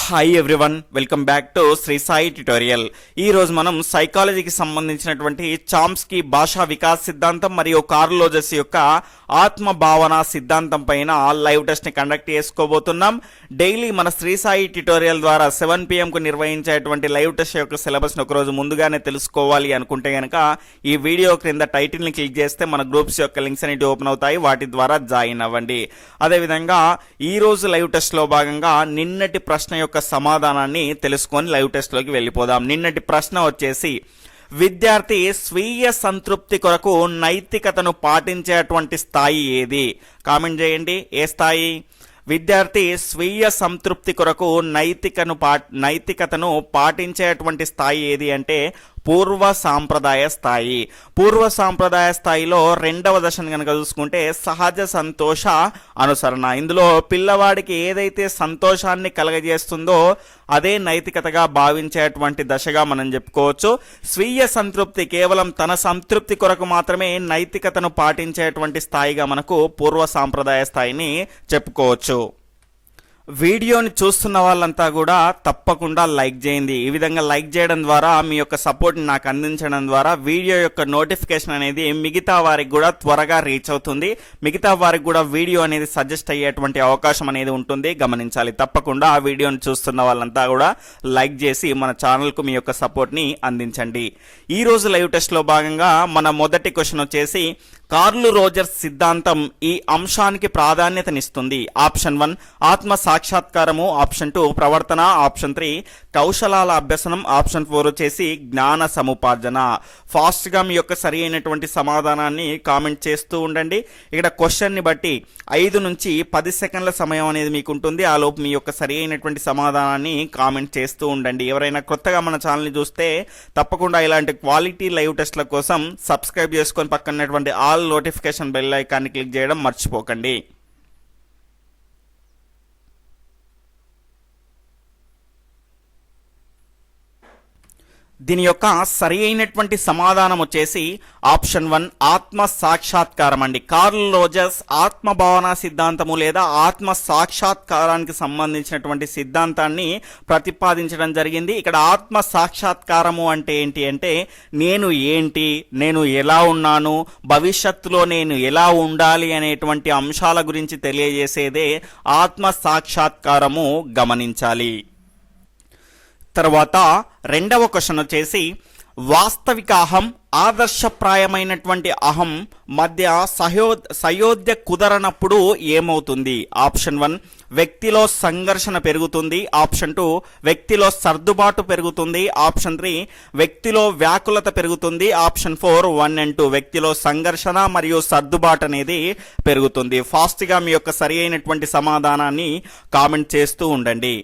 Hi everyone, welcome back to Sri Sai tutorial. ఈ రోజు మనం సైకాలజీకి సంబంధించినటువంటి చామ్స్కీ భాషా వికాస్ సిద్ధాంతం మరియు కార్ల్ లోజెస్ యొక్క ఆత్మ భావన సిద్ధాంతం పైన లైవ్ టెస్ట్ ని కండక్ట్ చేసుకోబోతున్నాం. డైలీ మన శ్రీ సాయి ట్యుటోరియల్ ద్వారా 7 PM కు నిర్వహించేటువంటి లైవ్ టెస్ట్ యొక్క సిలబస్ ని ఒక రోజు ముందుగానే తెలుసుకోవాలి అనుకుంటే గనక ఈ వీడియో క్రింద టైటిల్ ని క్లిక్ చేస్తే మన గ్రూప్స్ యొక్క లింక్స్ అనేవి ఓపెన్ అవుతాయి. వాటి ద్వారా జాయిన్ అవ్వండి. అదేవిధంగా ఈ రోజు లైవ్ టెస్ట్ లో భాగంగా నిన్నటి ప్రశ్న యొక్క సమాధానాన్ని తెలుసుకొని లైవ్ టెస్ట్ లోకి వెళ్ళిపోదాం. నిన్నటి ప్రశ్న వచ్చేసి, విద్యార్థి స్వీయ సంతృప్తి కొరకు నైతికతను పాటించేటువంటి స్థాయి ఏది? కామెంట్ చేయండి. ఏ స్థాయి? విద్యార్థి స్వీయ సంతృప్తి కొరకు నైతికతను పాటించేటువంటి స్థాయి ఏది అంటే పూర్వ సాంప్రదాయ స్థాయి. పూర్వ సాంప్రదాయ స్థాయిలో రెండవ దశను కనుక చూసుకుంటే సహజ సంతోష అనుసరణ. ఇందులో పిల్లవాడికి ఏదైతే సంతోషాన్ని కలగజేస్తుందో అదే నైతికతగా భావించేటువంటి దశగా మనం చెప్పుకోవచ్చు. స్వీయ సంతృప్తి కేవలం తన సంతృప్తి కొరకు మాత్రమే నైతికతను పాటించేటువంటి స్థాయిగా మనకు పూర్వ సాంప్రదాయ స్థాయిని చెప్పుకోవచ్చు. వీడియోని చూస్తున్న వాళ్ళంతా కూడా తప్పకుండా లైక్ చేయండి. ఈ విధంగా లైక్ చేయడం ద్వారా మీ యొక్క సపోర్ట్ని నాకు అందించడం ద్వారా వీడియో యొక్క నోటిఫికేషన్ అనేది మిగతా వారికి కూడా త్వరగా రీచ్ అవుతుంది. మిగతా వారికి కూడా వీడియో అనేది సజెస్ట్ అయ్యేటువంటి అవకాశం అనేది ఉంటుంది, గమనించాలి. తప్పకుండా ఆ వీడియోని చూస్తున్న వాళ్ళంతా కూడా లైక్ చేసి మన ఛానల్కు మీ యొక్క సపోర్ట్ని అందించండి. ఈ రోజు లైవ్ టెస్ట్లో భాగంగా మన మొదటి క్వశ్చన్ వచ్చేసి, కార్ల్ రోజర్స్ సిద్ధాంతం ఈ అంశానికి ప్రాధాన్యతనిస్తుంది. ఆప్షన్ 1 ఆత్మ సాక్షాత్కారము, ఆప్షన్ 2 ప్రవర్తన, ఆప్షన్ 3 కౌశలాల అభ్యసనం, ఆప్షన్ 4 వచ్చేసి జ్ఞాన సముపార్జన. ఫాస్ట్ గా మీ యొక్క సరి అయినటువంటి సమాధానాన్ని కామెంట్ చేస్తూ ఉండండి. ఇక్కడ క్వశ్చన్ ని బట్టి 5 నుంచి 10 సెకండ్ల సమయం అనేది మీకు ఉంటుంది. ఆ లోపు మీ యొక్క సరి అయినటువంటి సమాధానాన్ని కామెంట్ చేస్తూ ఉండండి. ఎవరైనా కొత్తగా మన ఛానల్ని చూస్తే తప్పకుండా ఇలాంటి క్వాలిటీ లైవ్ టెస్ట్ల కోసం సబ్స్క్రైబ్ చేసుకొని పక్కనటువంటి ఆల్ నోటిఫికేషన్ బెల్ ఐకాన్ని క్లిక్ చేయడం మర్చిపోకండి. దీని యొక్క సరి అయినటువంటి సమాధానం వచ్చేసి ఆప్షన్ 1 ఆత్మ సాక్షాత్కారం అండి. కార్ల్ రోజర్స్ ఆత్మ భావన సిద్ధాంతము లేదా ఆత్మ సాక్షాత్కారానికి సంబంధించినటువంటి సిద్ధాంతాన్ని ప్రతిపాదించడం జరిగింది. ఇక్కడ ఆత్మ సాక్షాత్కారము అంటే ఏంటి అంటే నేను ఏంటి, నేను ఎలా ఉన్నాను, భవిష్యత్తులో నేను ఎలా ఉండాలి అనేటువంటి అంశాల గురించి తెలియజేసేదే ఆత్మ సాక్షాత్కారము, గమనించాలి. తర్వాత రెండవ క్వశ్చన్ వచ్చేసి, వాస్తవిక అహం ఆదర్శప్రాయమైనటువంటి అహం మధ్య సయోధ్య కుదరనప్పుడు ఏమవుతుంది? ఆప్షన్ 1 వ్యక్తిలో సంఘర్షణ పెరుగుతుంది, ఆప్షన్ 2 వ్యక్తిలో సర్దుబాటు పెరుగుతుంది, ఆప్షన్ 3 వ్యక్తిలో వ్యాకులత పెరుగుతుంది, ఆప్షన్ 4 1 and 2 వ్యక్తిలో సంఘర్షణ మరియు సర్దుబాటు అనేది పెరుగుతుంది. ఫాస్ట్గా మీ యొక్క సరి అయినటువంటి సమాధానాన్ని కామెంట్ చేస్తూ ఉండండి.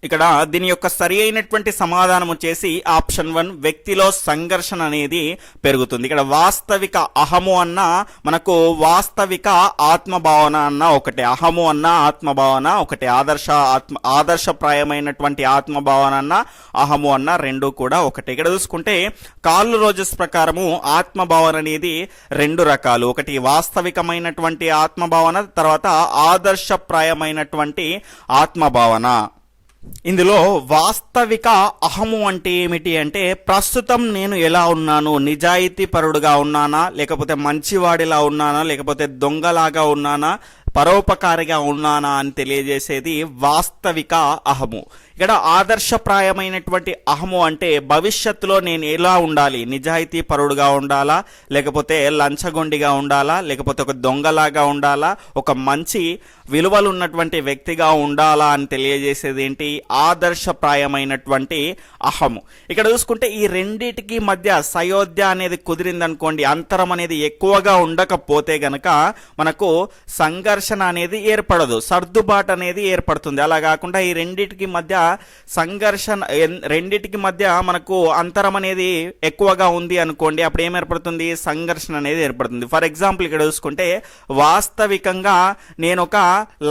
ఇక్కడ దీని యొక్క సరి అయినటువంటి సమాధానం వచ్చేసి ఆప్షన్ 1 వ్యక్తిలో సంఘర్షణ అనేది పెరుగుతుంది. ఇక్కడ వాస్తవిక అహము అన్న మనకు వాస్తవిక ఆత్మభావన అన్న ఒకటే, అహము అన్న ఆత్మభావన ఒకటే, ఆదర్శప్రాయమైనటువంటి ఆత్మభావన అన్న అహము అన్న రెండు కూడా ఒకటే. ఇక్కడ చూసుకుంటే కార్ల్ రోజర్స్ ప్రకారము ఆత్మభావన అనేది 2 రకాలు. ఒకటి వాస్తవికమైనటువంటి ఆత్మభావన, తర్వాత ఆదర్శప్రాయమైనటువంటి ఆత్మభావన. ఇందులో వాస్తవిక అహము అంటే ఏమిటి అంటే ప్రస్తుతం నేను ఎలా ఉన్నాను, నిజాయితీ పరుడుగా ఉన్నానా, లేకపోతే మంచివాడిలా ఉన్నానా, లేకపోతే దొంగలాగా ఉన్నానా, పరోపకారిగా ఉన్నానా అని తెలియజేసేది వాస్తవిక అహము. ఇక్కడ ఆదర్శప్రాయమైనటువంటి అహము అంటే భవిష్యత్తులో నేను ఎలా ఉండాలి, నిజాయితీ పరుడుగా ఉండాలా, లేకపోతే లంచగొండిగా ఉండాలా, లేకపోతే ఒక దొంగలాగా ఉండాలా, ఒక మంచి విలువలు ఉన్నటువంటి వ్యక్తిగా ఉండాలా అని తెలియజేసేది ఏంటి? ఆదర్శప్రాయమైనటువంటి అహము. ఇక్కడ చూసుకుంటే ఈ రెండిటికి మధ్య సయోధ్య అనేది కుదిరిందనుకోండి, అంతరం అనేది ఎక్కువగా ఉండకపోతే గనక మనకు సంఘర్షణ అనేది ఏర్పడదు, సర్దుబాటు అనేది ఏర్పడుతుంది. అలా కాకుండా ఈ రెండిటికి మధ్య రెండిటికి మధ్య మనకు అంతరం అనేది ఎక్కువగా ఉంది అనుకోండి, అప్పుడు ఏం ఏర్పడుతుంది? సంఘర్షణ అనేది ఏర్పడుతుంది. ఫర్ ఎగ్జాంపుల్ ఇక్కడ చూసుకుంటే వాస్తవికంగా నేను ఒక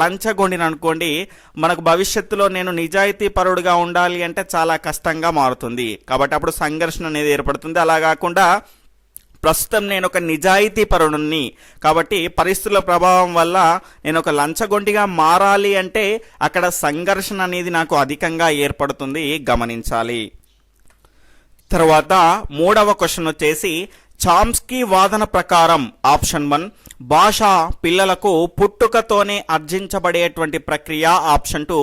లంచగొండిని అనుకోండి, మనకు భవిష్యత్తులో నేను నిజాయితీ పరుడుగా ఉండాలి అంటే చాలా కష్టంగా మారుతుంది. కాబట్టి అప్పుడు సంఘర్షణ అనేది ఏర్పడుతుంది. అలా కాకుండా ప్రస్తుతం నేను ఒక నిజాయితీ పరుడుని, కాబట్టి పరిస్థితుల ప్రభావం వల్ల నేను ఒక లంచగొండిగా మారాలి అంటే అక్కడ సంఘర్షణ అనేది నాకు అధికంగా ఏర్పడుతుంది, గమనించాలి. తర్వాత మూడవ క్వశ్చన్ వచ్చేసి చామ్స్కీ వాదన ప్రకారం ఆప్షన్ 1 భాష పిల్లలకు పుట్టుకతోనే అర్జించబడేటువంటి ప్రక్రియ, ఆప్షన్ 2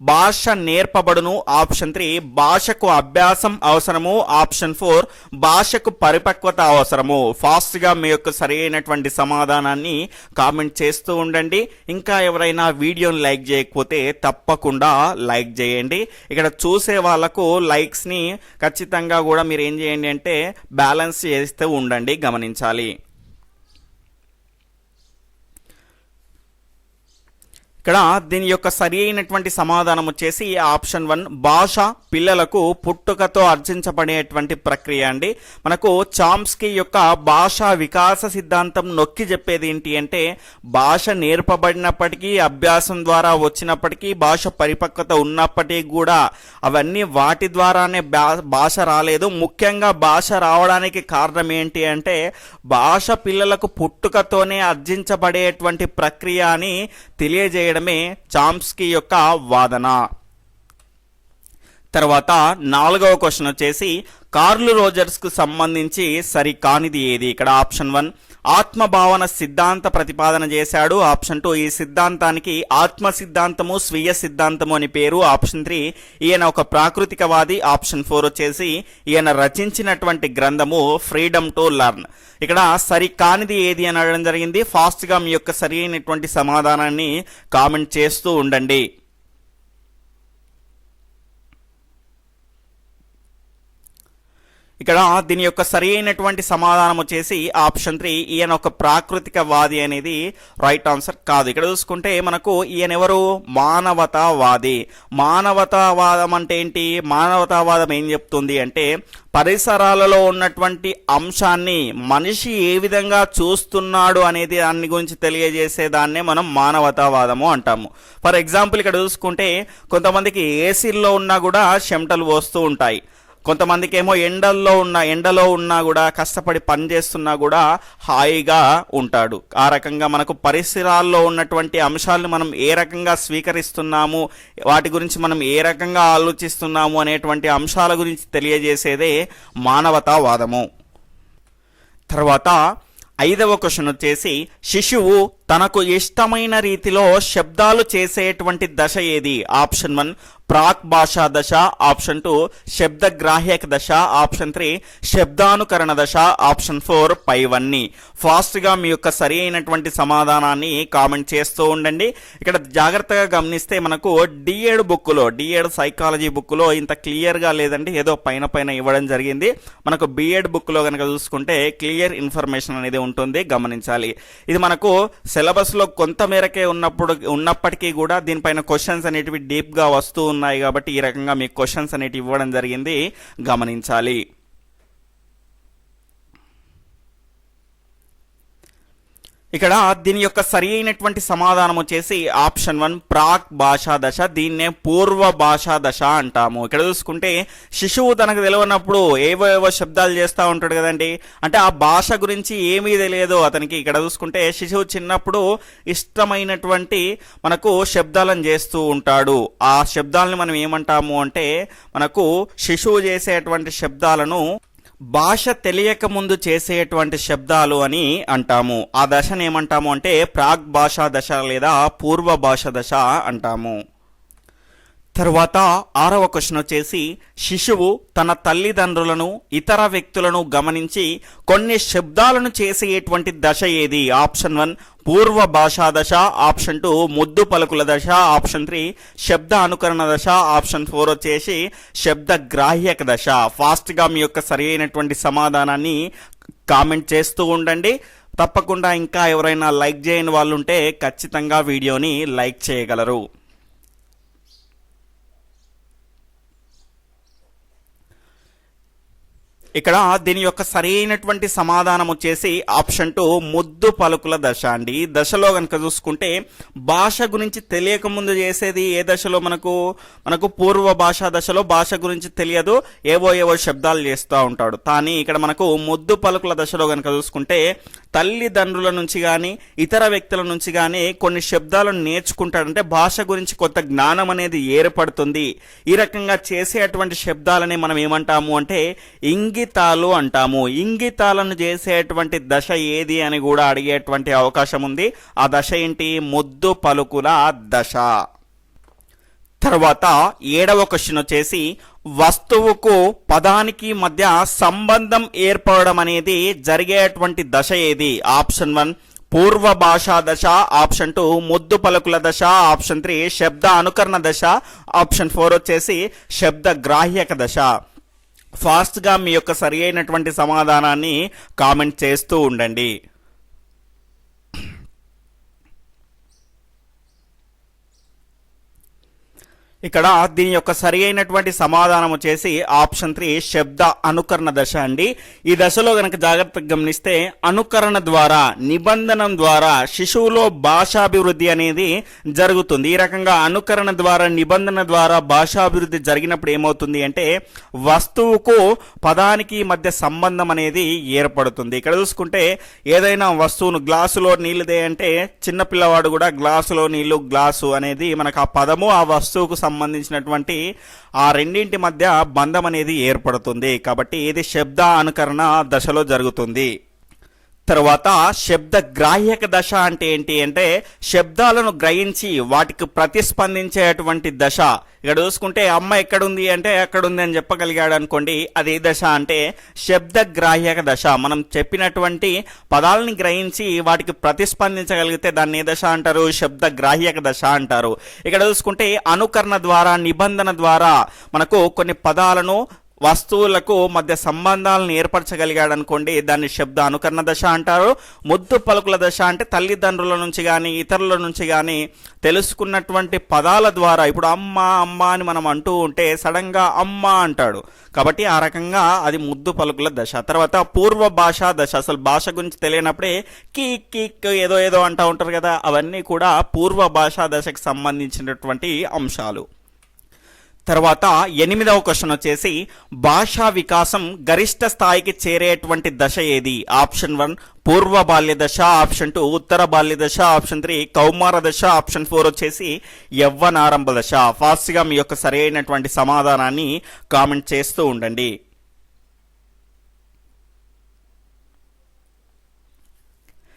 భాష నేర్పబడును, ఆప్షన్ 3 భాషకు అభ్యాసం అవసరము, ఆప్షన్ 4 భాషకు పరిపక్వత అవసరము. ఫాస్ట్గా మీ యొక్క సరి అయినటువంటి సమాధానాన్ని కామెంట్ చేస్తూ ఉండండి. ఇంకా ఎవరైనా వీడియోని లైక్ చేయకపోతే తప్పకుండా లైక్ చేయండి. ఇక్కడ చూసే వాళ్ళకు లైక్స్ని ఖచ్చితంగా కూడా మీరు ఏం చేయండి అంటే బ్యాలెన్స్ చేస్తూ ఉండండి, గమనించాలి. ఇక్కడ దీని యొక్క సరి అయినటువంటి సమాధానం వచ్చేసి ఆప్షన్ 1 భాష పిల్లలకు పుట్టుకతో అర్జించబడేటువంటి ప్రక్రియ అండి. మనకు చామ్స్కీ యొక్క భాషా వికాస సిద్ధాంతం నొక్కి చెప్పేది ఏంటి అంటే భాష నేర్పబడినప్పటికీ, అభ్యాసం ద్వారా వచ్చినప్పటికీ, భాష పరిపక్వత ఉన్నప్పటికీ కూడా అవన్నీ వాటి ద్వారానే భాష రాలేదు. ముఖ్యంగా భాష రావడానికి కారణం ఏంటి అంటే భాష పిల్లలకు పుట్టుకతోనే అర్జించబడేటువంటి ప్రక్రియ అని తెలియజేయడం చామ్స్కీ యొక్క వాదన. తర్వాత 4వ క్వశ్చన్ వచ్చేసి కార్ల్ రోజర్స్ కు సంబంధించి సరికానిది ఏది? ఇక్కడ ఆప్షన్ 1 ఆత్మభావన సిద్ధాంత ప్రతిపాదన చేశాడు, ఆప్షన్ 2 ఈ సిద్ధాంతానికి ఆత్మ సిద్ధాంతము, స్వీయ సిద్ధాంతము అని పేరు, ఆప్షన్ 3 ఈయన ఒక ప్రాకృతికవాది, ఆప్షన్ 4 వచ్చేసి ఈయన రచించినటువంటి గ్రంథము ఫ్రీడమ్ టు లెర్న్. ఇక్కడ సరికానిది ఏది అని అడగడం జరిగింది. ఫాస్ట్గా మీ యొక్క సరి అయినటువంటి సమాధానాన్ని కామెంట్ చేస్తూ ఉండండి. ఇక్కడ దీని యొక్క సరి అయినటువంటి సమాధానం వచ్చేసి ఆప్షన్ 3 ఈయన ఒక ప్రాకృతికవాది అనేది రైట్ ఆన్సర్ కాదు. ఇక్కడ చూసుకుంటే మనకు ఈయన ఎవరు? మానవతావాది. మానవతావాదం అంటే ఏంటి? మానవతావాదం ఏం చెప్తుంది అంటే పరిసరాలలో ఉన్నటువంటి అంశాన్ని మనిషి ఏ విధంగా చూస్తున్నాడు అనేది దాని గురించి తెలియజేసే దాన్నే మనం మానవతావాదము అంటాము. ఫర్ ఎగ్జాంపుల్ ఇక్కడ చూసుకుంటే కొంతమందికి ఏసీల్లో ఉన్నా కూడా చెమటలు పోస్తూ ఉంటాయి, కొంతమందికి ఏమో ఎండలో ఉన్నా కూడా కష్టపడి పని చేస్తున్నా కూడా హాయిగా ఉంటాడు. ఆ రకంగా మనకు పరిసరాల్లో ఉన్నటువంటి అంశాలను మనం ఏ రకంగా స్వీకరిస్తున్నాము, వాటి గురించి మనం ఏ రకంగా ఆలోచిస్తున్నాము అనేటువంటి అంశాల గురించి తెలియజేసేదే మానవతావాదము. తర్వాత 5వ క్వశ్చన్ వచ్చేసి శిశువు తనకు ఇష్టమైన రీతిలో శబ్దాలు చేసేటువంటి దశ ఏది? ఆప్షన్ 1 ప్రాక్ భాషా దశ, ఆప్షన్ 2 శబ్దగ్రాహ్యక దశ, ఆప్షన్ 3 శబ్దానుకరణ దశ, ఆప్షన్ 4 పైవన్నీ. ఫాస్ట్గా మీ యొక్క సరి అయినటువంటి సమాధానాన్ని కామెంట్ చేస్తూ ఉండండి. ఇక్కడ జాగ్రత్తగా గమనిస్తే మనకు డిఎడ్ సైకాలజీ బుక్లో ఇంత క్లియర్గా లేదండి, ఏదో పైన ఇవ్వడం జరిగింది. మనకు బిఎడ్ బుక్లో కనుక చూసుకుంటే క్లియర్ ఇన్ఫర్మేషన్ అనేది ఉంటుంది, గమనించాలి. ఇది మనకు సిలబస్లో కొంత మేరకే ఉన్నప్పటికీ కూడా దీనిపైన క్వశ్చన్స్ అనేటివి డీప్గా వస్తూ ఉన్నాయి కాబట్టి ఈ రకంగా మీకు క్వశ్చన్స్ అనేటివి ఇవ్వడం జరిగింది, గమనించాలి. ఇక్కడ దీని యొక్క సరి అయినటువంటి సమాధానం వచ్చేసి ఆప్షన్ 1 ప్రాక్ భాషా దశ, దీన్నే పూర్వ భాషా దశ అంటాము. ఇక్కడ చూసుకుంటే శిశువు తనకు తెలియనప్పుడు ఏవో శబ్దాలు చేస్తూ ఉంటాడు కదండి, అంటే ఆ భాష గురించి ఏమీ తెలియదు అతనికి. ఇక్కడ చూసుకుంటే శిశువు చిన్నప్పుడు ఇష్టమైనటువంటి మనకు శబ్దాలను చేస్తూ ఉంటాడు. ఆ శబ్దాలను మనం ఏమంటాము అంటే మనకు శిశువు చేసేటువంటి శబ్దాలను భాష తెలియక ముందు చేసేటువంటి శబ్దాలు అని అంటాము. ఆ దశను ఏమంటాము అంటే ప్రాక్ భాషా దశ లేదా పూర్వ భాష దశ అంటాము. తర్వాత 6వ క్వశ్చన్ వచ్చేసి శిశువు తన తల్లిదండ్రులను, ఇతర వ్యక్తులను గమనించి కొన్ని శబ్దాలను చేసేటువంటి దశ ఏది? ఆప్షన్ 1 పూర్వ భాషా దశ, ఆప్షన్ 2 ముద్దు పలుకుల దశ, ఆప్షన్ 3 శబ్ద అనుకరణ దశ, ఆప్షన్ 4 వచ్చేసి శబ్ద గ్రాహ్యక దశ. ఫాస్ట్గా మీ యొక్క సరి అయినటువంటి సమాధానాన్ని కామెంట్ చేస్తూ ఉండండి. తప్పకుండా ఇంకా ఎవరైనా లైక్ చేయని వాళ్ళు ఉంటే ఖచ్చితంగా వీడియోని లైక్ చేయగలరు. ఇక్కడ దీని యొక్క సరైనటువంటి సమాధానం వచ్చేసి ఆప్షన్ 2 ముద్దు పలుకుల దశ అండి. ఈ దశలో కనుక చూసుకుంటే భాష గురించి తెలియకముందు చేసేది ఏ దశలో మనకు పూర్వ భాషా దశలో భాష గురించి తెలియదు, ఏవో శబ్దాలు చేస్తూ ఉంటాడు. కానీ ఇక్కడ మనకు ముద్దు పలుకుల దశలో కనుక చూసుకుంటే తల్లిదండ్రుల నుంచి కానీ ఇతర వ్యక్తుల నుంచి కానీ కొన్ని శబ్దాలను నేర్చుకుంటాడంటే భాష గురించి కొత్త జ్ఞానం అనేది ఏర్పడుతుంది. ఈ రకంగా చేసేటువంటి శబ్దాలని మనం ఏమంటాము అంటే ఇంగితాలు అంటాము. ఇంగితాలను చేసేటువంటి దశ ఏది అని కూడా అడిగేటువంటి అవకాశం ఉంది. ఆ దశ ఏంటి? ముద్దు పలుకుల దశ. తర్వాత 7వ క్వశ్చన్ వచ్చేసి వస్తువుకు పదానికి మధ్య సంబంధం ఏర్పడడం అనేది జరిగేటువంటి దశ ఏది? ఆప్షన్ 1 పూర్వ భాషా దశ, ఆప్షన్ 2 ముద్దు పలుకుల దశ, ఆప్షన్ 3 శబ్ద అనుకరణ దశ, ఆప్షన్ 4 వచ్చేసి శబ్ద గ్రాహ్యక దశ. ఫాస్ట్గా మీ యొక్క సరి అయినటువంటి సమాధానాన్ని కామెంట్ చేస్తూ ఉండండి. ఇక్కడ దీని యొక్క సరి అయినటువంటి సమాధానం వచ్చేసి ఆప్షన్ 3 శబ్ద అనుకరణ దశ అండి. ఈ దశలో గనక జాగ్రత్తగా గమనిస్తే అనుకరణ ద్వారా, నిబంధనం ద్వారా శిశువులో భాషాభివృద్ధి అనేది జరుగుతుంది. ఈ రకంగా అనుకరణ ద్వారా, నిబంధన ద్వారా భాషాభివృద్ధి జరిగినప్పుడు ఏమవుతుంది అంటే వస్తువుకు పదానికి మధ్య సంబంధం అనేది ఏర్పడుతుంది. ఇక్కడ చూసుకుంటే ఏదైనా వస్తువును గ్లాసులో నీళ్ళుదే అంటే చిన్నపిల్లవాడు కూడా గ్లాసులో నీళ్లు, గ్లాసు అనేది మనకు ఆ పదము ఆ వస్తువుకు సంబంధించినటువంటి ఆ రెండింటి మధ్య బంధం అనేది ఏర్పడుతుంది. కాబట్టి ఇది శబ్ద అనుకరణ దశలో జరుగుతుంది. తర్వాత శబ్ద గ్రాహ్యక దశ అంటే ఏంటి అంటే శబ్దాలను గ్రహించి వాటికి ప్రతిస్పందించేటువంటి దశ. ఇక్కడ చూసుకుంటే అమ్మ ఎక్కడుంది అంటే ఎక్కడుంది అని చెప్పగలిగాడు అనుకోండి, అది ఏ దశ అంటే శబ్ద గ్రాహ్యక దశ. మనం చెప్పినటువంటి పదాలని గ్రహించి వాటికి ప్రతిస్పందించగలిగితే దాన్ని ఏ దశ అంటారు? శబ్ద గ్రాహ్యక దశ అంటారు. ఇక్కడ చూసుకుంటే అనుకరణ ద్వారా, నిబంధన ద్వారా మనకు కొన్ని పదాలను వస్తువులకు మధ్య సంబంధాలను ఏర్పరచగలిగాడు అనుకోండి, దాన్ని శబ్ద అనుకరణ దశ అంటారు. ముద్దు పలుకుల దశ అంటే తల్లిదండ్రుల నుంచి కానీ ఇతరుల నుంచి కానీ తెలుసుకున్నటువంటి పదాల ద్వారా, ఇప్పుడు అమ్మ అమ్మ అని మనం అంటూ ఉంటే సడన్గా అమ్మ అంటాడు, కాబట్టి ఆ రకంగా అది ముద్దు పలుకుల దశ. తర్వాత పూర్వ భాషా దశ, అసలు భాష గురించి తెలియనప్పుడే కీక్ కీక్ ఏదో అంటూ ఉంటారు కదా, అవన్నీ కూడా పూర్వ భాషా దశకు సంబంధించినటువంటి అంశాలు. తర్వాత 8వ క్వశ్చన్ వచ్చేసి భాషా వికాసం గరిష్ట స్థాయికి చేరేటువంటి దశ ఏది? ఆప్షన్ 1 పూర్వ బాల్య దశ, ఆప్షన్ 2 ఉత్తర బాల్య దశ, ఆప్షన్ 3 కౌమార దశ, ఆప్షన్ 4 వచ్చేసి యవ్వనారంభ దశ. ఫాస్ట్గా మీ యొక్క సరైనటువంటి సమాధానాన్ని కామెంట్ చేస్తూ ఉండండి.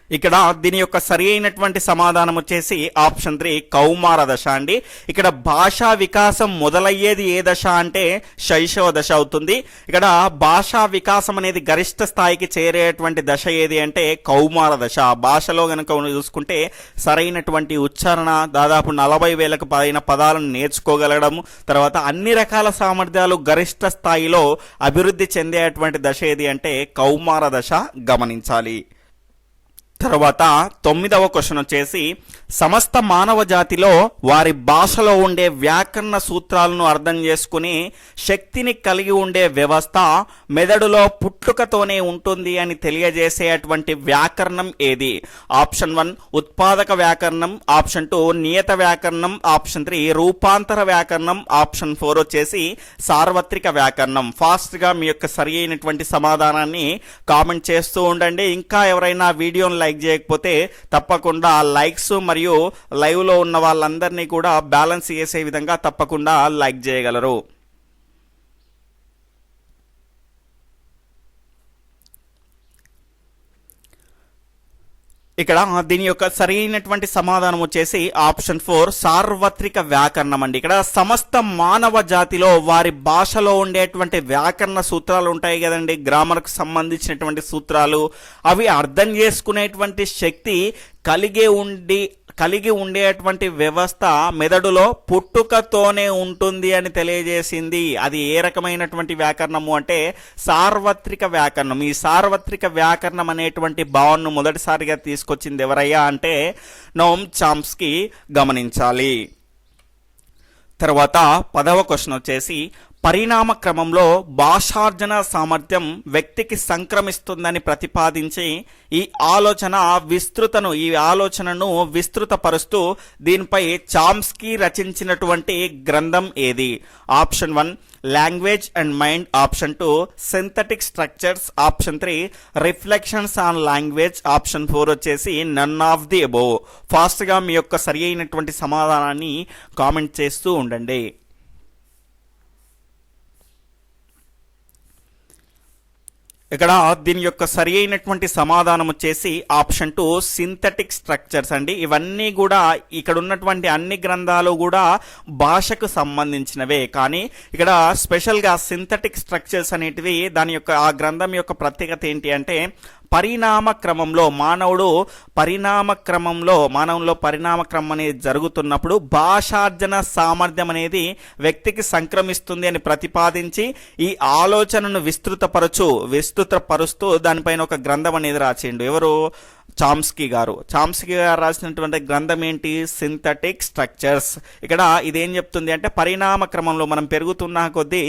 ఇక్కడ దీని యొక్క సరి అయినటువంటి సమాధానం వచ్చేసి ఆప్షన్ 3 కౌమార దశ అండి. ఇక్కడ భాషా వికాసం మొదలయ్యేది ఏ దశ అంటే శైశవ దశ అవుతుంది. ఇక్కడ భాషా వికాసం అనేది గరిష్ట స్థాయికి చేరేటువంటి దశ ఏది అంటే కౌమార దశ. భాషలో గనుక చూసుకుంటే సరైనటువంటి ఉచ్చారణ, దాదాపు 40,000కు పైన పదాలను నేర్చుకోగలగడం, తర్వాత అన్ని రకాల సామర్థ్యాలు గరిష్ట స్థాయిలో అభివృద్ధి చెందేటువంటి దశ ఏది అంటే కౌమార దశ, గమనించాలి. తర్వాత 9వ క్వశ్చన్ వచ్చేసి సమస్త మానవ జాతిలో వారి భాషలో ఉండే వ్యాకరణ సూత్రాలను అర్థం చేసుకుని శక్తిని కలిగి ఉండే వ్యవస్థ మెదడులో పుట్టుకతోనే ఉంటుంది అని తెలియజేసేటువంటి వ్యాకరణం ఏది? ఆప్షన్ 1 ఉత్పాదక వ్యాకరణం, ఆప్షన్ 2 నియత వ్యాకరణం, ఆప్షన్ 3 రూపాంతర వ్యాకరణం, ఆప్షన్ 4 వచ్చేసి సార్వత్రిక వ్యాకరణం. ఫాస్ట్గా మీ యొక్క సరి అయినటువంటి సమాధానాన్ని కామెంట్ చేస్తూ ఉండండి. ఇంకా ఎవరైనా వీడియోని లైక్ చేయకపోతే తప్పకుండా లైక్స్ మరియు లైవ్ లో ఉన్న వాళ్ళందరినీ కూడా బ్యాలెన్స్ చేసే విధంగా తప్పకుండా లైక్ చేయగలరు. ఇక్కడ దీని యొక్క సరైనటువంటి సమాధానం వచ్చేసి ఆప్షన్ 4 సార్వత్రిక వ్యాకరణం అండి. ఇక్కడ సమస్త మానవ జాతిలో వారి భాషలో ఉండేటువంటి వ్యాకరణ సూత్రాలు ఉంటాయి కదండి, గ్రామర్కు సంబంధించినటువంటి సూత్రాలు, అవి అర్థం చేసుకునేటువంటి శక్తి కలిగి ఉండేటువంటి వ్యవస్థ మెదడులో పుట్టుకతోనే ఉంటుంది అని తెలియజేసింది. అది ఏ రకమైనటువంటి వ్యాకరణము అంటే సార్వత్రిక వ్యాకరణం. ఈ సార్వత్రిక వ్యాకరణం అనేటువంటి భావనను మొదటిసారిగా తీసుకొచ్చింది ఎవరయ్యా అంటే నోమ్ చాంస్కీ, గమనించాలి. తర్వాత 10వ క్వశ్చన్ వచ్చేసి పరిణామ క్రమంలో భాషార్జన సామర్థ్యం వ్యక్తికి సంక్రమిస్తుందని ప్రతిపాదించి ఈ ఆలోచనను విస్తృతపరుస్తూ దీనిపై చామ్స్కీ రచించినటువంటి గ్రంథం ఏది? Option 1 language and mind, option 2 synthetic structures, option 3 reflections on language, option 4 వచ్చేసి నన్ ఆఫ్ ది అబోవ్. ఫాస్ట్గా మీ యొక్క సరి అయినటువంటి సమాధానాన్ని కామెంట్ చేస్తూ ఉండండి. ఇక్కడ దీని యొక్క సరి అయినటువంటి సమాధానం వచ్చేసి ఆప్షన్ 2 సింథటిక్ స్ట్రక్చర్స్ అండి. ఇవన్నీ కూడా ఇక్కడ ఉన్నటువంటి అన్ని గ్రంథాలు కూడా భాషకు సంబంధించినవే, కానీ ఇక్కడ స్పెషల్గా సింథటిక్ స్ట్రక్చర్స్ అనేటివి దాని యొక్క ఆ గ్రంథం యొక్క ప్రత్యేకత ఏంటి అంటే పరిణామ క్రమంలో మానవులో పరిణామ క్రమం అనేది జరుగుతున్నప్పుడు భాషార్జన సామర్థ్యం అనేది వ్యక్తికి సంక్రమిస్తుంది అని ప్రతిపాదించి ఈ ఆలోచనను విస్తృతపరుస్తూ దానిపైన ఒక గ్రంథం అనేది రాసిండు. ఎవరు? చామ్స్కీ గారు రాసినటువంటి గ్రంథం ఏంటి? Synthetic structures. ఇక్కడ ఇదేం చెప్తుంది అంటే పరిణామ క్రమంలో మనం పెరుగుతున్న కొద్దీ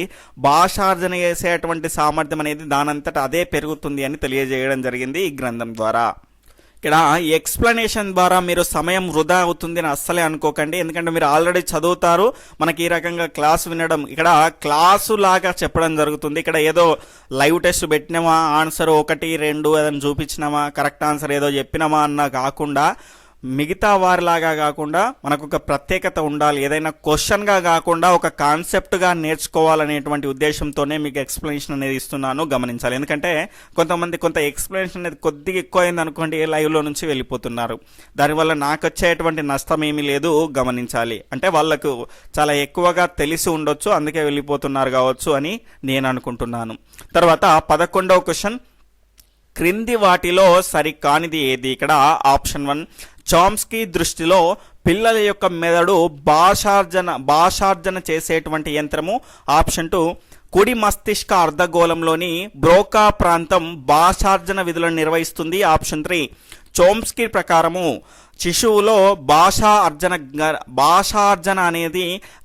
భాషార్జన చేసేటువంటి సామర్థ్యం అనేది దానంతట అదే పెరుగుతుంది అని తెలియజేయడం జరిగింది ఈ గ్రంథం ద్వారా. ఇక్కడ ఈ ఎక్స్ప్లెనేషన్ ద్వారా మీరు సమయం వృధా అవుతుంది అని అస్సలే అనుకోకండి, ఎందుకంటే మీరు ఆల్రెడీ చదువుతారు. మనకి ఈ రకంగా క్లాస్ వినడం ఇక్కడ క్లాసు లాగా చెప్పడం జరుగుతుంది. ఇక్కడ ఏదో లైవ్ టెస్ట్ పెట్టినామా, ఆన్సర్ 1 2 ఏదైనా చూపించినామా, కరెక్ట్ ఆన్సర్ ఏదో చెప్పినామా అన్న కాకుండా మిగతా వారిలాగా కాకుండా మనకు ఒక ప్రత్యేకత ఉండాలి. ఏదైనా క్వశ్చన్గా కాకుండా ఒక కాన్సెప్ట్గా నేర్చుకోవాలనేటువంటి ఉద్దేశంతోనే మీకు ఎక్స్ప్లెనేషన్ అనేది ఇస్తున్నాను, గమనించాలి. ఎందుకంటే కొంత ఎక్స్ప్లెనేషన్ అనేది కొద్దిగా ఎక్కువ అయింది అనుకోండి, లైవ్లో నుంచి వెళ్ళిపోతున్నారు. దానివల్ల నాకు వచ్చేటువంటి నష్టం ఏమీ లేదు, గమనించాలి. అంటే వాళ్ళకు చాలా ఎక్కువగా తెలిసి ఉండొచ్చు, అందుకే వెళ్ళిపోతున్నారు కావచ్చు అని నేను అనుకుంటున్నాను. తర్వాత 11వ క్వశ్చన్, క్రింది వాటిలో సరికానిది ఏది? ఇక్కడ ఆప్షన్ 1 చామ్స్కీ దృష్టిలో పిల్లల యొక్క మెదడు భాషార్జన చేసేటువంటి యంత్రము, ఆప్షన్ 2 కుడి మస్తిష్క అర్ధగోళంలోని బ్రోకా ప్రాంతం భాషార్జన విధులను నిర్వహిస్తుంది, ఆప్షన్ 3 చోమ్స్కీ ప్రకారము శిశువులో భాషార్జన అనేది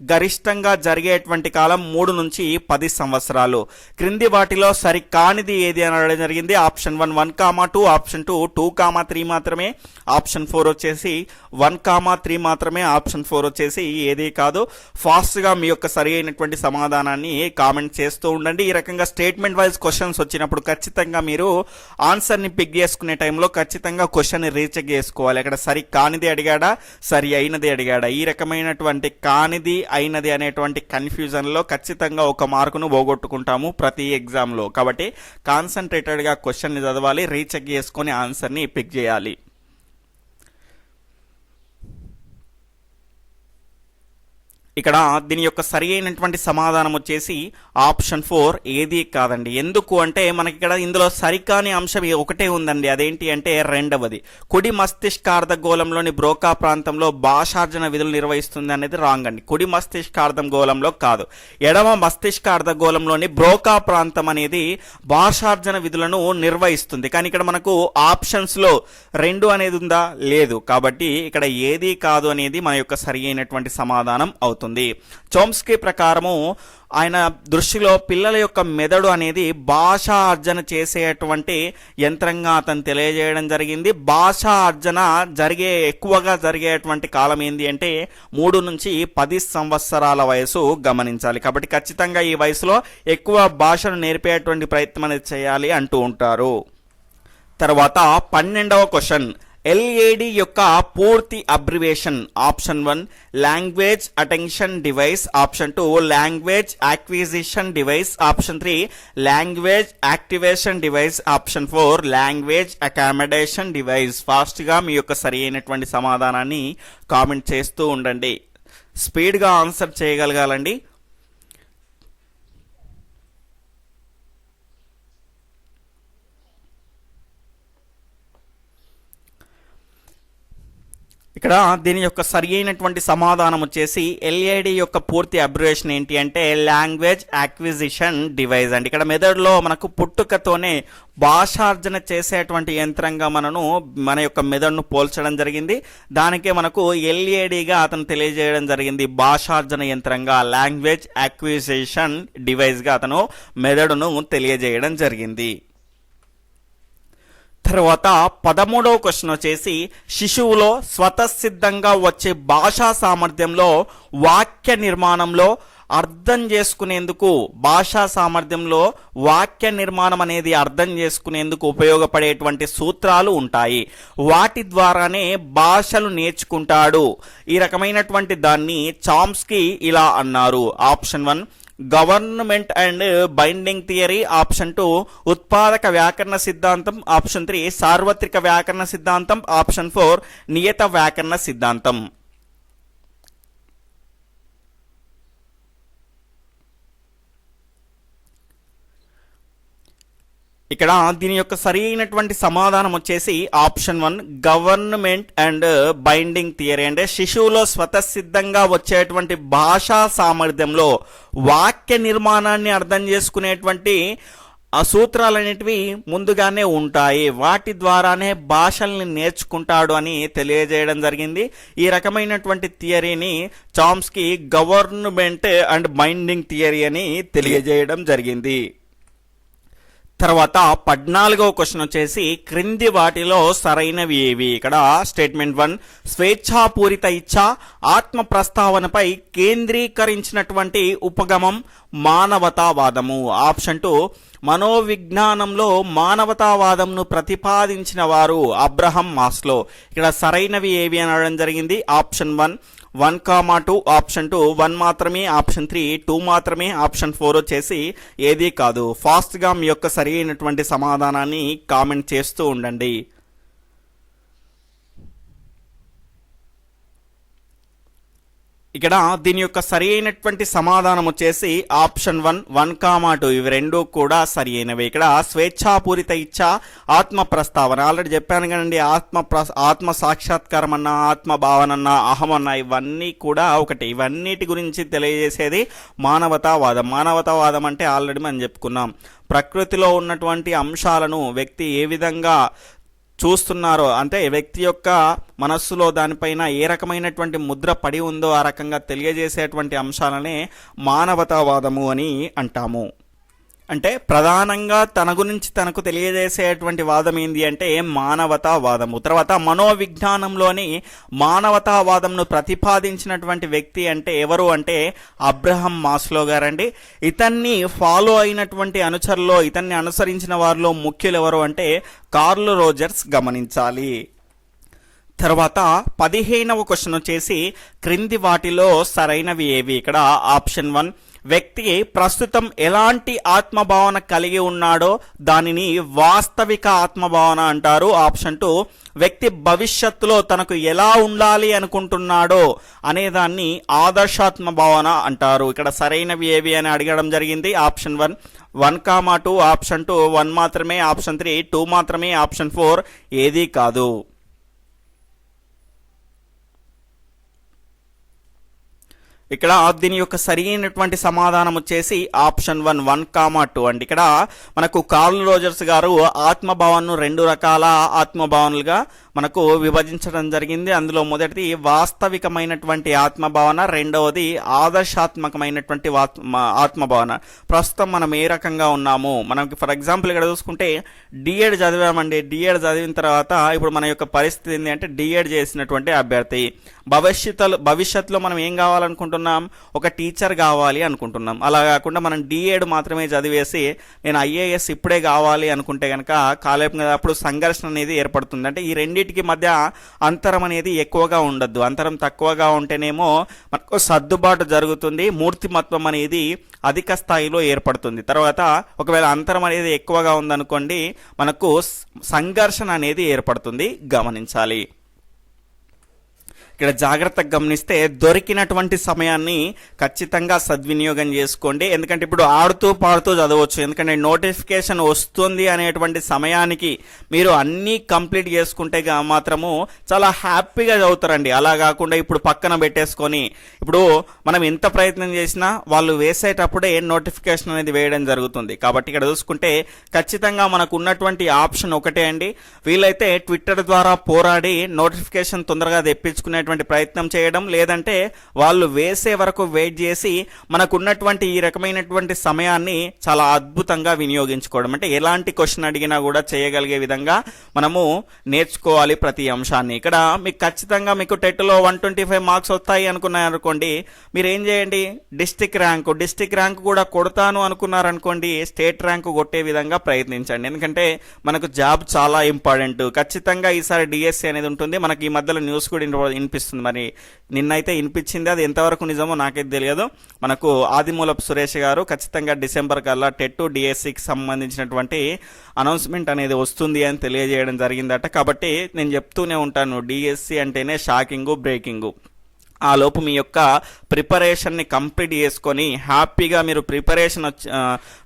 గరిష్టంగా జరిగేటువంటి కాలం 3 నుంచి 10 సంవత్సరాలు. క్రింది వాటిలో సరికానిది ఏది అని అడగడం జరిగింది. ఆప్షన్ 1 1,2, ఆప్షన్ 2 2,3 మాత్రమే, ఆప్షన్ 4 వచ్చేసి 1,3 మాత్రమే, ఆప్షన్ 4 వచ్చేసి ఏది కాదు. ఫాస్ట్గా మీ యొక్క సరి అయినటువంటి సమాధానాన్ని కామెంట్ చేస్తూ ఉండండి. ఈ రకంగా స్టేట్మెంట్ వైజ్ క్వశ్చన్స్ వచ్చినప్పుడు ఖచ్చితంగా మీరు ఆన్సర్ని పిక్ చేసుకునే టైంలో ఖచ్చితంగా క్వశ్చన్ని రీచెక్ చేసుకోవాలి. అక్కడ సరి కానిది అడిగాడా, సరి అయినది అడిగాడా, ఈ రకమైనటువంటి కానిది అయినది అనేటువంటి కన్ఫ్యూజన్లో ఖచ్చితంగా ఒక మార్కును పోగొట్టుకుంటాము ప్రతి ఎగ్జామ్లో. కాబట్టి కాన్సన్ట్రేటెడ్గా క్వశ్చన్ని చదవాలి, రీచెక్ చేసుకొని ఆన్సర్ని పిక్ చేయాలి. ఇక్కడ దీని యొక్క సరి అయినటువంటి సమాధానం వచ్చేసి ఆప్షన్ 4 ఏది కాదండి. ఎందుకు అంటే మనకి ఇక్కడ ఇందులో సరికాని అంశం ఒకటే ఉందండి. అదేంటి అంటే రెండవది, కుడి మస్తిష్కార్ధగోళంలోని బ్రోకా ప్రాంతంలో భాషార్జన విధులు నిర్వహిస్తుంది అనేది రాంగ్ అండి. కుడి మస్తిష్కార్ధగోళంలో కాదు, ఎడమ మస్తిష్కార్ధగోళంలోని బ్రోకా ప్రాంతం అనేది భాషార్జన విధులను నిర్వహిస్తుంది. కానీ ఇక్కడ మనకు ఆప్షన్స్లో 2 అనేది ఉందా? లేదు. కాబట్టి ఇక్కడ ఏది కాదు అనేది మన యొక్క సరి అయినటువంటి సమాధానం అవుతుంది. చోమ్స్కీ ప్రకారము ఆయన దృష్టిలో పిల్లల యొక్క మెదడు అనేది భాషా అర్జన చేసేటువంటి యంత్రంగా అతను తెలియజేయడం జరిగింది. భాషా అర్జన ఎక్కువగా జరిగేటువంటి కాలం ఏంటి అంటే 3 నుంచి 10 సంవత్సరాల వయసు, గమనించాలి. కాబట్టి ఖచ్చితంగా ఈ వయసులో ఎక్కువ భాషను నేర్పేటువంటి ప్రయత్నం అనేది చేయాలి అంటూ ఉంటారు. తర్వాత 12వ క్వశ్చన్, ఎల్ఏడి యొక్క పూర్తి abbreviation. Option 1 language attention device, option 2 language acquisition device, option 3 language activation device, option 4 language accommodation device. ఫాస్ట్గా మీ యొక్క సరి అయినటువంటి సమాధానాన్ని కామెంట్ చేస్తూ ఉండండి, స్పీడ్గా ఆన్సర్ చేయగలగాలండి. ఇక్కడ దీని యొక్క సరి అయినటువంటి సమాధానం వచ్చేసి ఎల్ఏడి యొక్క పూర్తి అబ్రివేషన్ ఏంటి అంటే లాంగ్వేజ్ యాక్విజిషన్ డివైస్ అండి. ఇక్కడ మెదడులో మనకు పుట్టుకతోనే భాషార్జన చేసేటువంటి యంత్రంగా మన యొక్క మెదడును పోల్చడం జరిగింది. దానికే మనకు ఎల్ఏడిగా అతను తెలియజేయడం జరిగింది. భాషార్జన యంత్రంగా లాంగ్వేజ్ యాక్విజిషన్ డివైస్గా అతను మెదడును తెలియజేయడం జరిగింది. తర్వాత 13వ క్వశ్చన్ వచ్చేసి శిశువులో స్వతసిద్ధంగా వచ్చే భాషా సామర్థ్యంలో వాక్య నిర్మాణంలో అర్థం చేసుకునేందుకు భాషా సామర్థ్యంలో వాక్య నిర్మాణం అనేది అర్థం చేసుకునేందుకు ఉపయోగపడేటువంటి సూత్రాలు ఉంటాయి. వాటి ద్వారానే భాషలు నేర్చుకుంటాడు. ఈ రకమైనటువంటి దాన్ని చామ్స్కీ ఇలా అన్నారు. Option 1 government and binding theory, option 2 ఉత్పాదక వ్యాకరణ సిద్ధాంతం, ఆప్షన్ 3 సార్వత్రిక వ్యాకరణ సిద్ధాంతం, ఆప్షన్ 4 నియత వ్యాకరణ సిద్ధాంతం. ఇక్కడ దీని యొక్క సరి అయినటువంటి సమాధానం వచ్చేసి option 1 government and binding theory. అంటే శిశువులో స్వతసిద్ధంగా వచ్చేటువంటి భాషా సామర్థ్యంలో వాక్య నిర్మాణాన్ని అర్థం చేసుకునేటువంటి ఆ సూత్రాలు అనేటివి ముందుగానే ఉంటాయి. వాటి ద్వారానే భాషల్ని నేర్చుకుంటాడు అని తెలియజేయడం జరిగింది. ఈ రకమైనటువంటి థియరీని Chomsky government and binding theory అని తెలియజేయడం జరిగింది. తర్వాత 14వ క్వశ్చన్ వచ్చేసి క్రింది వాటిలో సరైనవి ఏవి. ఇక్కడ స్టేట్మెంట్ 1 స్వేచ్ఛాపూరిత ఇచ్ఛ ఆత్మ ప్రస్తావనపై కేంద్రీకరించినటువంటి ఉపగమం మానవతావాదము. ఆప్షన్ 2 మనోవిజ్ఞానంలో మానవతావాదంను ప్రతిపాదించిన వారు అబ్రహం మాస్లో. ఇక్కడ సరైనవి ఏవి అనడం జరిగింది. ఆప్షన్ 1, 2, ఆప్షన్ 2 1 మాత్రమే, ఆప్షన్ 3 2 మాత్రమే, ఆప్షన్ 4 వచ్చేసి ఏది కాదు. ఫాస్ట్గా మీ యొక్క సరి అయినటువంటి సమాధానాన్ని కామెంట్ చేస్తూ ఉండండి. ఇక్కడ దీని యొక్క సరి అయినటువంటి సమాధానం వచ్చేసి ఆప్షన్ 1, 1, 2 ఇవి రెండు కూడా సరి అయినవి. ఇక్కడ స్వేచ్ఛాపూరిత ఇచ్ఛ ఆత్మ ప్రస్తావన ఆల్రెడీ చెప్పాను కదండి. ఆత్మ సాక్షాత్కారం అన్న, ఆత్మ భావన అన్న, అహం అన్న ఇవన్నీ కూడా ఒకటి. ఇవన్నిటి గురించి తెలియజేసేది మానవతావాదం. మానవతావాదం అంటే ఆల్రెడీ మనం చెప్పుకున్నాం. ప్రకృతిలో ఉన్నటువంటి అంశాలను వ్యక్తి ఏ విధంగా చూస్తున్నారో, అంటే వ్యక్తి యొక్క మనస్సులో దానిపైన ఏ రకమైనటువంటి ముద్ర పడి ఉందో ఆ రకంగా తెలియజేసేటువంటి అంశాలనే మానవతావాదము అని అంటాము. అంటే ప్రధానంగా తన గురించి తనకు తెలియజేసేటువంటి వాదం ఏంది అంటే మానవతావాదము. తర్వాత మనోవిజ్ఞానంలోని మానవతావాదంను ప్రతిపాదించినటువంటి వ్యక్తి అంటే ఎవరు అంటే అబ్రహం మాస్లో గారండి. ఇతన్ని ఫాలో అయినటువంటి అనుచరులో, ఇతన్ని అనుసరించిన వారిలో ముఖ్యులు ఎవరు అంటే కార్ల్ రోజర్స్. గమనించాలి. తర్వాత 15వ క్వశ్చన్ వచ్చేసి క్రింది వాటిలో సరైనవి ఏవి. ఇక్కడ ఆప్షన్ 1 వ్యక్తి ప్రస్తుతం ఎలాంటి ఆత్మభావన కలిగి ఉన్నాడో దానిని వాస్తవిక ఆత్మభావన అంటారు. ఆప్షన్ 2 వ్యక్తి భవిష్యత్తులో తనకు ఎలా ఉండాలి అనుకుంటున్నాడో అనేదాన్ని ఆదర్శాత్మ భావన అంటారు. ఇక్కడ సరైనవి ఏవి అని అడగడం జరిగింది. ఆప్షన్ 1, 1, 2, ఆప్షన్ 2 1 మాత్రమే, ఆప్షన్ 3 2 మాత్రమే, ఆప్షన్ 4 ఏదీ కాదు. ఇక్కడ దీని యొక్క సరైనటువంటి సమాధానం వచ్చేసి ఆప్షన్ 1, 1, 2 అండి. ఇక్కడ మనకు కార్ల్ రోజర్స్ గారు ఆత్మభావనను 2 రకాల ఆత్మభావనలుగా మనకు విభజించడం జరిగింది. అందులో మొదటిది వాస్తవికమైనటువంటి ఆత్మభావన, రెండవది ఆదర్శాత్మకమైనటువంటి ఆత్మభావన. ప్రస్తుతం మనం ఏ రకంగా ఉన్నాము, మనకి ఫర్ ఎగ్జాంపుల్ ఇక్కడ చూసుకుంటే డిఎడ్ చదివామండి. డిఎడ్ చదివిన తర్వాత ఇప్పుడు మన యొక్క పరిస్థితి ఏంటి అంటే డిఎడ్ చేసినటువంటి అభ్యర్థి భవిష్యత్తులో మనం ఏం కావాలనుకుంటున్నాం, ఒక టీచర్ కావాలి అనుకుంటున్నాం. అలా కాకుండా మనం డిఎడ్ మాత్రమే చదివేసి నేను ఐఏఎస్ ఇప్పుడే కావాలి అనుకుంటే కనుక కాలేపు కదా, అప్పుడు సంఘర్షణ అనేది ఏర్పడుతుంది. అంటే ఈ రెండింటికి మధ్య అంతరం అనేది ఎక్కువగా ఉండద్దు. అంతరం తక్కువగా ఉంటేనేమో మనకు సర్దుబాటు జరుగుతుంది, మూర్తిమత్వం అనేది అధిక స్థాయిలో ఏర్పడుతుంది. తర్వాత ఒకవేళ అంతరం అనేది ఎక్కువగా ఉందనుకోండి మనకు సంఘర్షణ అనేది ఏర్పడుతుంది. గమనించాలి. ఇక్కడ జాగ్రత్తగా గమనిస్తే దొరికినటువంటి సమయాన్ని ఖచ్చితంగా సద్వినియోగం చేసుకోండి. ఎందుకంటే ఇప్పుడు ఆడుతూ పాడుతూ చదవచ్చు, ఎందుకంటే నోటిఫికేషన్ వస్తుంది అనేటువంటి సమయానికి మీరు అన్నీ కంప్లీట్ చేసుకుంటే మాత్రము చాలా హ్యాపీగా చదువుతారండి. అలా కాకుండా ఇప్పుడు పక్కన పెట్టేసుకొని ఇప్పుడు మనం ఎంత ప్రయత్నం చేసినా వాళ్ళు వేసేటప్పుడే నోటిఫికేషన్ అనేది వేయడం జరుగుతుంది. కాబట్టి ఇక్కడ చూసుకుంటే ఖచ్చితంగా మనకు ఉన్నటువంటి ఆప్షన్ ఒకటే అండి, వీలైతే ట్విట్టర్ ద్వారా పోరాడి నోటిఫికేషన్ తొందరగా తెప్పించుకునేటువంటి ప్రయత్నం చేయడం, లేదంటే వాళ్ళు వేసే వరకు వెయిట్ చేసి మనకున్నటువంటి ఈ రకమైనటువంటి సమయాన్ని చాలా అద్భుతంగా వినియోగించుకోవడం. అంటే ఎలాంటి క్వశ్చన్ అడిగినా కూడా చేయగలిగే విధంగా మనము నేర్చుకోవాలి ప్రతి అంశాన్ని. ఇక్కడ మీకు ఖచ్చితంగా మీకు టెట్లో 125 మార్క్స్ వస్తాయి అనుకున్నారనుకోండి, మీరు ఏం చేయండి, డిస్టిక్ ర్యాంక్ కూడా కొడతాను అనుకున్నారనుకోండి, స్టేట్ ర్యాంకు కొట్టే విధంగా ప్రయత్నించండి. ఎందుకంటే మనకు జాబ్ చాలా ఇంపార్టెంట్. ఖచ్చితంగా ఈసారి డిఎస్సి అనేది ఉంటుంది. మనకి ఈ మధ్యలో న్యూస్ కూడా వినిపిస్తుంది, మరి నిన్నైతే వినిపించింది, అది ఎంతవరకు నిజమో నాకైతే తెలియదు. మనకు ఆదిమూలపు సురేష్ గారు ఖచ్చితంగా డిసెంబర్ కల్లా టెట్ డిఎస్సికి సంబంధించినటువంటి అనౌన్స్మెంట్ అనేది వస్తుంది అని తెలియజేయడం జరిగిందట. కాబట్టి నేను చెప్తూనే ఉంటాను, డిఎస్సి అంటేనే షాకింగ్ బ్రేకింగ్. ఆ లోపు మీ యొక్క ప్రిపరేషన్ని కంప్లీట్ చేసుకొని హ్యాపీగా మీరు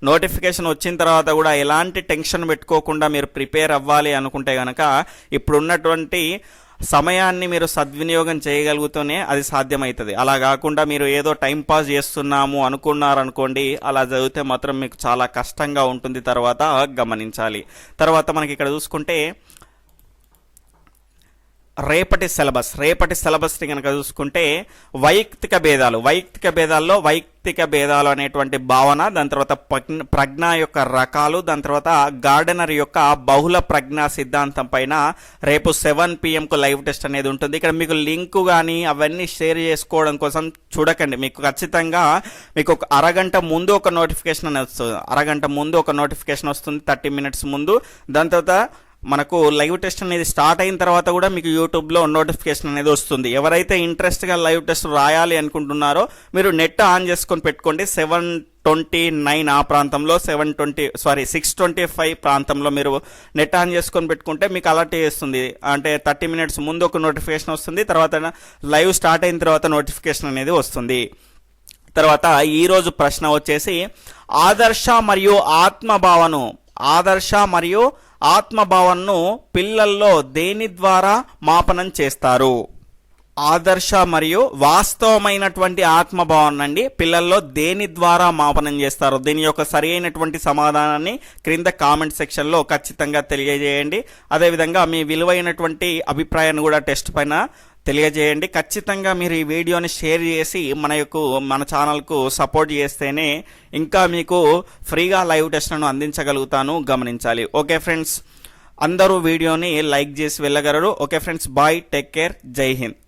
నోటిఫికేషన్ వచ్చిన తర్వాత కూడా ఎలాంటి టెన్షన్ పెట్టుకోకుండా మీరు ప్రిపేర్ అవ్వాలి అనుకుంటే కనుక ఇప్పుడున్నటువంటి సమయాన్ని మీరు సద్వినియోగం చేయగలుగుతూనే అది సాధ్యమవుతుంది. అలా కాకుండా మీరు ఏదో టైం పాస్ చేస్తున్నాము అనుకున్నారనుకోండి, అలా చదివితే మాత్రం మీకు చాలా కష్టంగా ఉంటుంది, తర్వాత గమనించాలి. తర్వాత మనకి ఇక్కడ చూసుకుంటే రేపటి సిలబస్ని కనుక చూసుకుంటే వైయక్తిక భేదాలు అనేటువంటి భావన, దాని తర్వాత ప్రజ్ఞ యొక్క రకాలు, దాని తర్వాత గార్డెనర్ యొక్క బహుళ ప్రజ్ఞా సిద్ధాంతం పైన రేపు 7 PM లైవ్ టెస్ట్ అనేది ఉంటుంది. ఇక్కడ మీకు లింక్ కానీ అవన్నీ షేర్ చేసుకోవడం కోసం చూడకండి, మీకు ఖచ్చితంగా మీకు ఒక అరగంట ముందు ఒక నోటిఫికేషన్ అనేది వస్తుంది, 30 minutes ముందు. దాని తర్వాత మనకు లైవ్ టెస్ట్ అనేది స్టార్ట్ అయిన తర్వాత కూడా మీకు యూట్యూబ్లో నోటిఫికేషన్ అనేది వస్తుంది. ఎవరైతే ఇంట్రెస్ట్గా లైవ్ టెస్ట్ రాయాలి అనుకుంటున్నారో మీరు నెట్ ఆన్ చేసుకొని పెట్టుకోండి. 7:29 ఆ ప్రాంతంలో 6:25 ప్రాంతంలో మీరు నెట్ ఆన్ చేసుకొని పెట్టుకుంటే మీకు అలర్ట్ చేస్తుంది. అంటే 30 minutes ముందు ఒక నోటిఫికేషన్ వస్తుంది, తర్వాత లైవ్ స్టార్ట్ అయిన తర్వాత నోటిఫికేషన్ అనేది వస్తుంది. తర్వాత ఈరోజు ప్రశ్న వచ్చేసి ఆదర్శ మరియు ఆత్మభావనను పిల్లల్లో దేని ద్వారా మాపనం చేస్తారు? ఆదర్శ మరియు వాస్తవమైనటువంటి ఆత్మభావన అండి పిల్లల్లో దేని ద్వారా మాపనం చేస్తారు? దీని యొక్క సరి అయినటువంటి సమాధానాన్ని క్రింద కామెంట్ సెక్షన్లో ఖచ్చితంగా తెలియజేయండి. అదేవిధంగా మీ విలువైనటువంటి అభిప్రాయాన్ని కూడా టెస్ట్ పైన తెలియజేయండి. ఖచ్చితంగా మీరు ఈ వీడియోని షేర్ చేసి మన ఛానల్కు సపోర్ట్ చేస్తేనే ఇంకా మీకు ఫ్రీగా లైవ్ టెస్ట్లను అందించగలుగుతాను, గమనించాలి. ఓకే ఫ్రెండ్స్, అందరూ వీడియోని లైక్ చేసి వెళ్ళగలరు. Okay friends, bye, take care, Jai Hind.